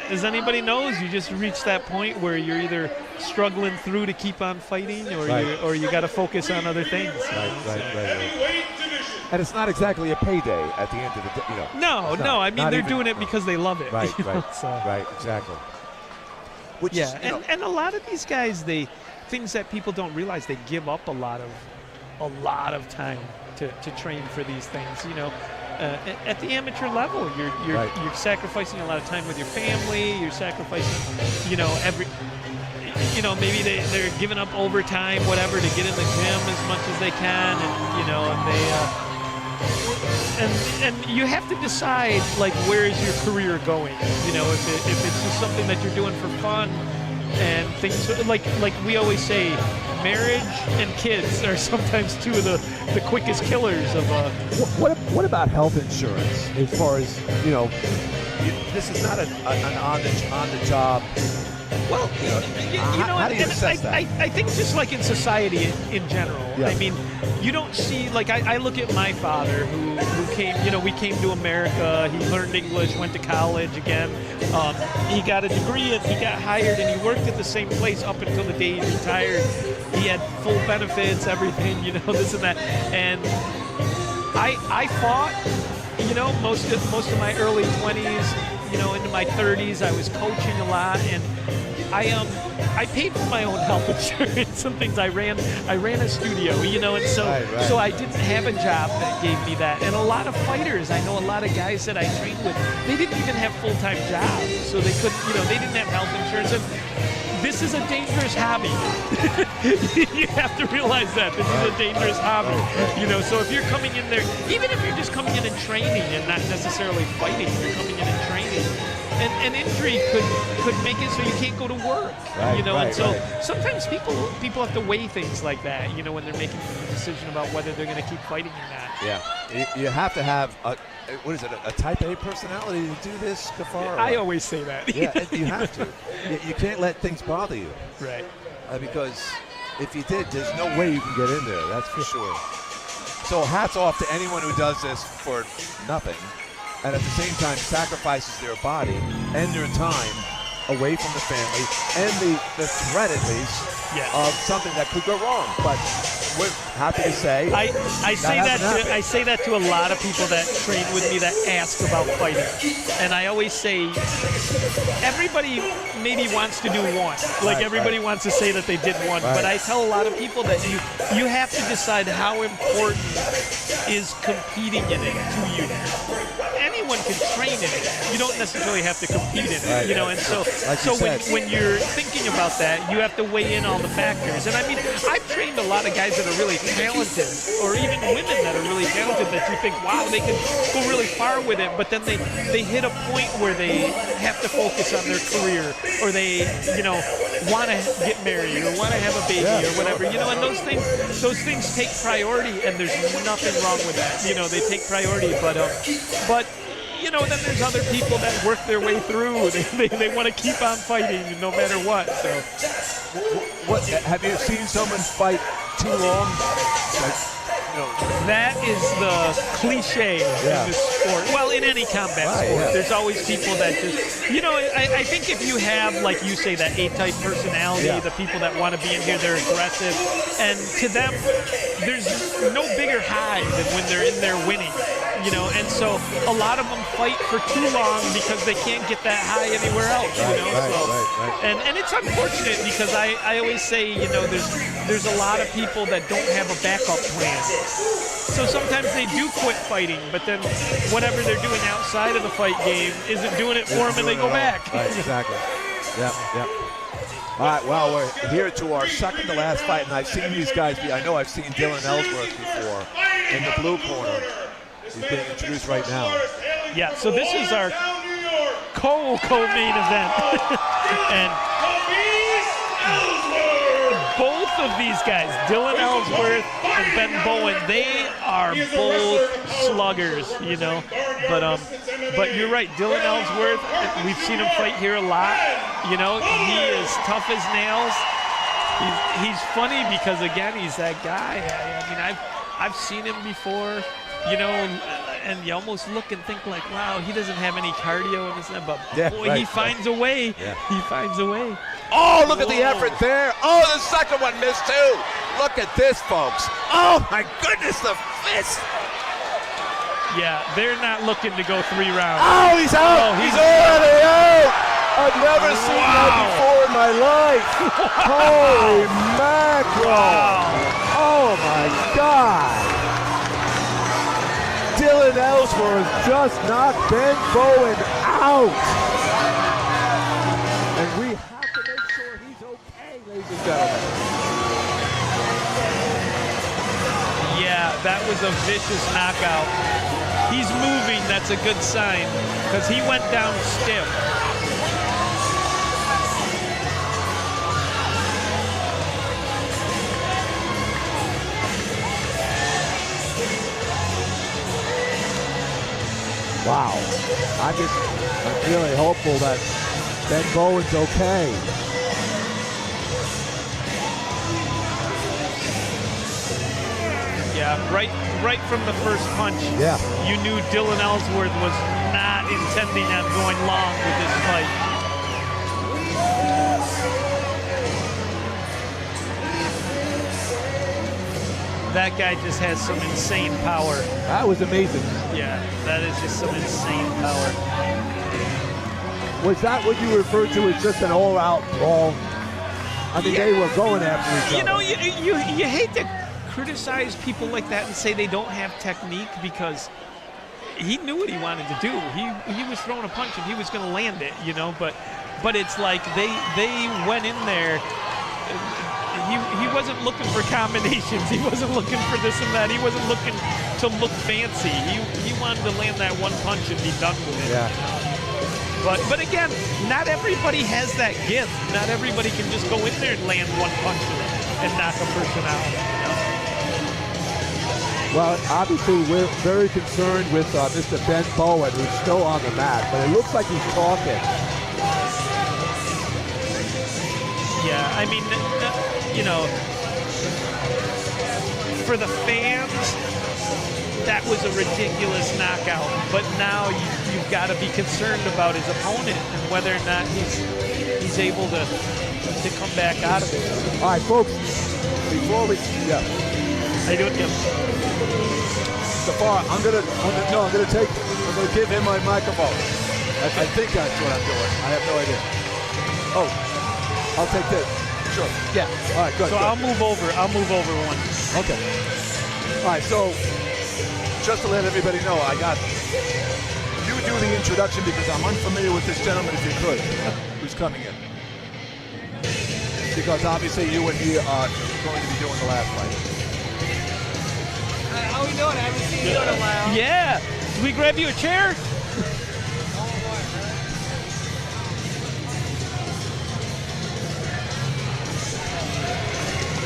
as anybody knows, you just reach that point where you're either struggling through to keep on fighting, or you got to focus on other things. Right. And it's not exactly a payday at the end of the day, No. I mean, they're doing it because they love it. Right, exactly. Which and a lot of these guys, things that people don't realize, they give up a lot of time to train for these things. At the amateur level, you're sacrificing a lot of time with your family. You're sacrificing, maybe they're giving up overtime, whatever, to get in the gym as much as they can, and you have to decide, like, where is your career going? If it's just something that you're doing for fun, and things like we always say, marriage and kids are sometimes two of the quickest killers of What about health insurance? As far as this is not an on the job. Well, how do you assess that? I think just like in society in general. Yeah. I mean, you don't see, like, I look at my father who came, we came to America. He learned English, went to college again. He got a degree and he got hired, and he worked at the same place up until the day he retired. He had full benefits, everything, this and that. And I fought, most of my early 20s, into my 30s, I was coaching a lot, and I paid for my own health insurance and things. I ran a studio, and so I didn't have a job that gave me that. And a lot of fighters, I know a lot of guys that I trained with, they didn't even have full-time jobs, so they couldn't, they didn't have health insurance. And this is a dangerous hobby. You have to realize that this is a dangerous hobby. So if you're coming in there, even if you're just coming in and training and not necessarily fighting, you're coming in and training, an injury could make it so you can't go to work. Sometimes people have to weigh things like that, when they're making a decision about whether they're going to keep fighting or not. Yeah, you have to have a type A personality to do this, Gafar? I always say that. Yeah, you have to. You can't let things bother you. Right. Because if you did, there's no way you can get in there, that's for sure. So hats off to anyone who does this for nothing, and at the same time sacrifices their body and their time away from the family and the threat, at least, of something that could go wrong. But we're happy to say I say that to a lot of people that train with me that ask about fighting, and I always say everybody maybe wants to do one, everybody wants to say that they did one, but I tell a lot of people that you have to decide how important is competing in it to you. Anyone can train in it. You don't necessarily have to compete in it, and so when you're thinking about that, you have to weigh in all the factors. And I mean, I've trained a lot of guys that are really talented, or even women that are really talented, that you think, wow, they can go really far with it, but then they hit a point where they have to focus on their career, or they, want to get married, or want to have a baby, or whatever, and those things take priority, and there's nothing wrong with that. They take priority, but then there's other people that work their way through. They want to keep on fighting no matter what. So, what have you seen someone fight too long? That is the cliche in this sport. Well, in any combat sport, there's always people that just, I think if you have, like you say, that A-type personality, the people that want to be in here, they're aggressive, and to them, there's no bigger high than when they're in there winning. And so a lot of them fight for too long because they can't get that high anywhere else, And it's unfortunate because I always say, there's a lot of people that don't have a backup plan. So sometimes they do quit fighting, but then whatever they're doing outside of the fight game isn't doing it for them, and they go back. Right, exactly. Yep. All right, well, we're here to our second to last fight, and I've seen these guys. I know I've seen Dylan Ellsworth before in the blue corner. He's being introduced right now. Yeah, so this is our co-main event. And both of these guys, Dylan Ellsworth and Ben Bowen, they are both sluggers, But you're right, Dylan Ellsworth, we've seen him fight here a lot. He is tough as nails. He's funny because, again, he's that guy. I mean, I've seen him before. and you almost look and think like, wow, he doesn't have any cardio in this, but Yeah, boy, right, he finds a way. Yeah. He finds a way. Oh, look at the effort there. Oh, the second one missed too. Look at this, folks. Oh, my goodness, the fist. Yeah, they're not looking to go 3 rounds. Oh, he's out. Oh, he's already out. I've never seen that Wow. before in my life. Holy mackerel. Oh, my God. Dylan Ellsworth just knocked Ben Bowen out. And we have to make sure he's okay, ladies and gentlemen. Yeah, that was a vicious knockout. He's moving, that's a good sign, because he went down stiff. Wow. I'm really hopeful that Ben Bowen's okay. Yeah, right from the first punch, Yeah. you knew Dylan Ellsworth was not intending on going long with this fight. That guy just has some insane power. That was amazing. Yeah, that is just some insane power. Was that what you referred to as just an all-out brawl? I mean, they were going after each other. You know, you hate to criticize people like that and say they don't have technique, because he knew what he wanted to do. He was throwing a punch and he was going to land it, you know. But it's like they went in there. He wasn't looking for combinations. He wasn't looking for this and that. He wasn't looking to look fancy. He wanted to land that one punch and be done with it. Yeah. But again, not everybody has that gift. Not everybody can just go in there and land one punch and knock a person out. Well, obviously, we're very concerned with Mr. Ben Bowen, who's still on the mat, but it looks like he's talking. Yeah, I mean, you know, for the fans, that was a ridiculous knockout. But now you've got to be concerned about his opponent and whether or not he's able to come back out of it. All right, folks, before we, yeah. How you doing, Tim? Safar, I'm gonna give him my microphone. I think that's what I'm doing. I have no idea. Oh, I'll take this. Sure. Yeah. All right, good. So good. I'll move over one. Okay. All right, so just to let everybody know, you do the introduction because I'm unfamiliar with this gentleman, if you could, who's coming in. Because obviously you and he are going to be doing the last fight. How we doing? I haven't seen you in a while. Yeah. Can we grab you a chair?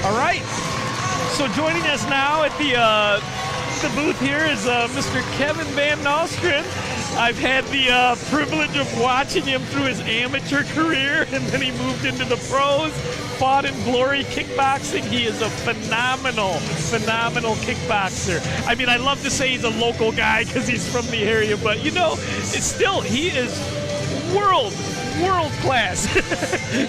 All right. So joining us now at the booth here is Mr. Kevin Van Nostrand. I've had the privilege of watching him through his amateur career, and then he moved into the pros, fought in Glory Kickboxing. He is a phenomenal kickboxer. I mean, I love to say he's a local guy because he's from the area, but you know, it's still, he is world-class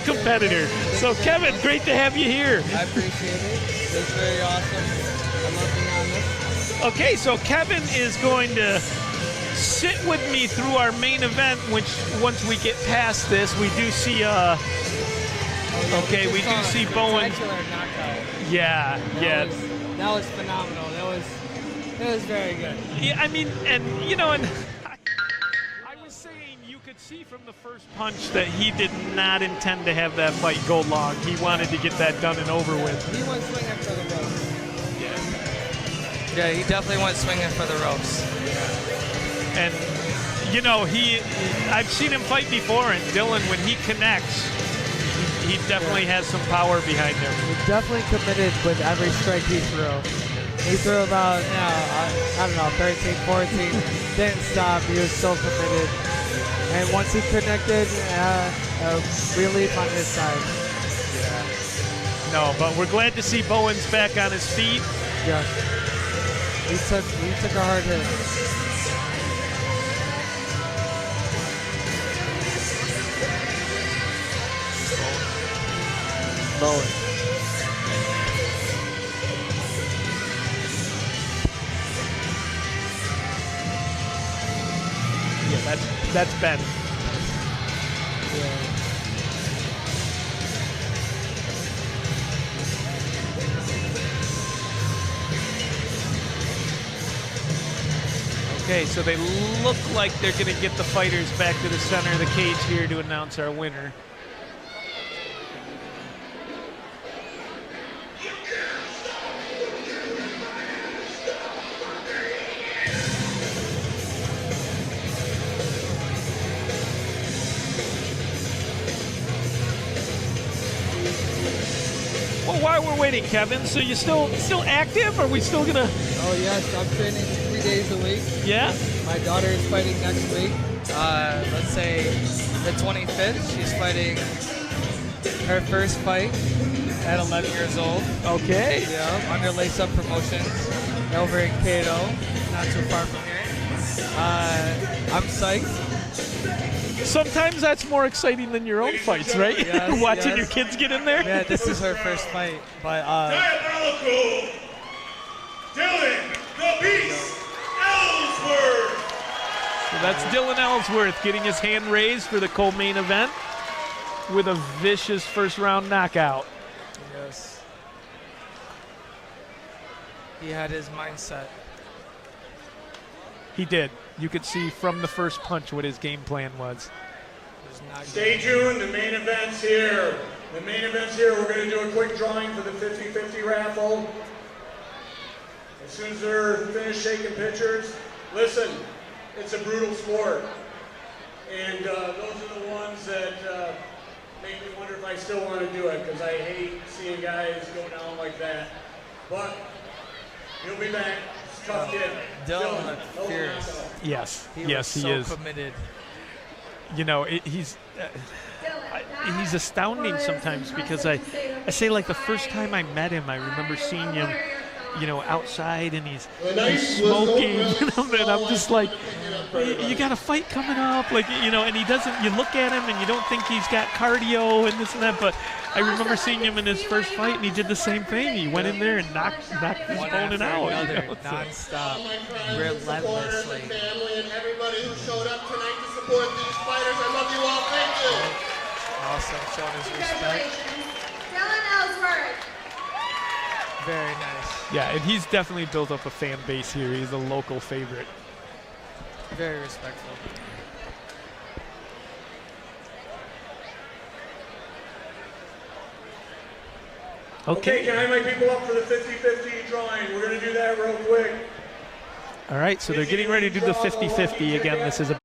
competitor. So Kevin, great to have you here. I appreciate it. It's very awesome. I love being on this. Okay, so Kevin is going to sit with me through our main event, which once we get past this, we do see we do see Bowen. Spectacular knockout. Yeah. That was phenomenal. That was very good. Yeah, I mean, and you know, and I was saying you could see from the first punch that he did not intend to have that fight go long. He wanted to get that done and over with. He went swinging for the ropes. Yeah. Yeah, he definitely went swinging for the ropes. And you know, I've seen him fight before, and Dylan, when he connects, he definitely has some power behind him. He's definitely committed with every strike he threw. He threw about, I don't know, 13, 14. Didn't stop. He was so committed. And once he connected, relief on his side. Yeah. No, but we're glad to see Bowen's back on his feet. Yeah. He took a hard hit. Bowen. Yeah, that's Ben. Yeah. Okay, so they look like they're going to get the fighters back to the center of the cage here to announce our winner. Well, while we're waiting, Kevin, so you still active? Are we still gonna? Oh yes, I'm training 3 days a week. Yeah. My daughter is fighting next week. Let's say the 25th. She's fighting her first fight at 11 years old. Okay. Yeah, under Lace Up Promotions over in Cato, not too far from here. I'm psyched. Sometimes that's more exciting than your own fights, right? Yes, Watching yes. your kids get in there. Yeah, this is her first fight, but Diabolical Dylan the Beast Ellsworth. So that's Dylan Ellsworth getting his hand raised for the co-main event with a vicious first round knockout. yes, he had his mindset. He did. You could see from the first punch what his game plan was. It was not Stay tuned, the main event's here. The main event's here. We're going to do a quick drawing for the 50-50 raffle. As soon as they're finished shaking pitchers, listen, it's a brutal sport. And those are the ones that make me wonder if I still want to do it, because I hate seeing guys go down like that. But he'll be back. He's a tough kid. Dylan looked no fierce. knockout. Yes, He yes, was he so is. committed. You know, he's astounding sometimes because I say like the first time I met him, I remember seeing him, you know, outside and he's smoking, you know, and I'm just like, you got a fight coming up, like, you know, and he doesn't. You look at him and you don't think he's got cardio and this and that, but I remember seeing him in his first fight and he did the same thing. He went in there and knocked his One opponent after out. another, You know? non-stop, My friends, relentlessly. the supporters, the family, and everybody who showed up tonight to support these fighters. I love you all. Thank you. Awesome, showing his respect. Dylan Ellsworth. Very nice. Yeah, and he's definitely built up a fan base here. He's a local favorite. Very respectful. Okay, can I invite people up for the 50-50 drawing? We're going to do that real quick. All right, so they're getting ready to do the 50-50 again. This is a